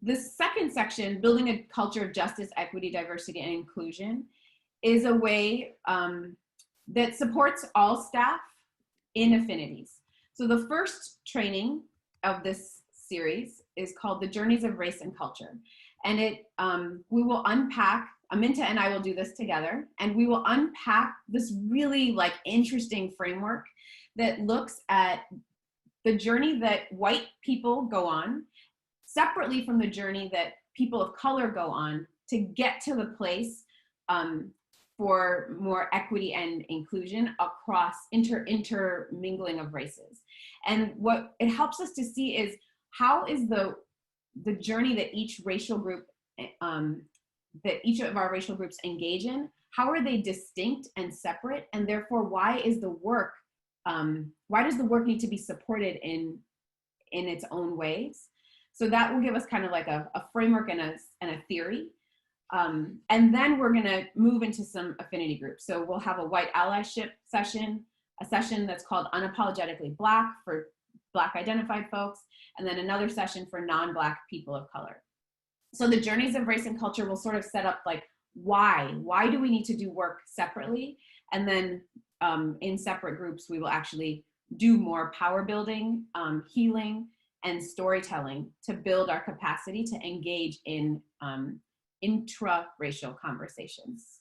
The second section, building a culture of justice, equity, diversity, and inclusion, is a way that supports all staff in affinities. So the first training of this series is called The Journeys of Race and Culture. And we will unpack, Aminta and I will do this together, and we will unpack this really like interesting framework that looks at the journey that white people go on, separately from the journey that people of color go on to get to the place for more equity and inclusion across intermingling of races. And what it helps us to see is how is the journey that each racial group, that each of our racial groups engage in, how are they distinct and separate? And therefore, why does the work need to be supported in its own ways? So that will give us kind of like a framework and a theory. And then we're gonna move into some affinity groups. So we'll have a white allyship session, a session that's called Unapologetically Black for Black identified folks, and then another session for non-Black people of color. So the journeys of race and culture will sort of set up like, why do we need to do work separately? And then in separate groups, we will actually do more power building, healing, and storytelling to build our capacity to engage in intra-racial conversations.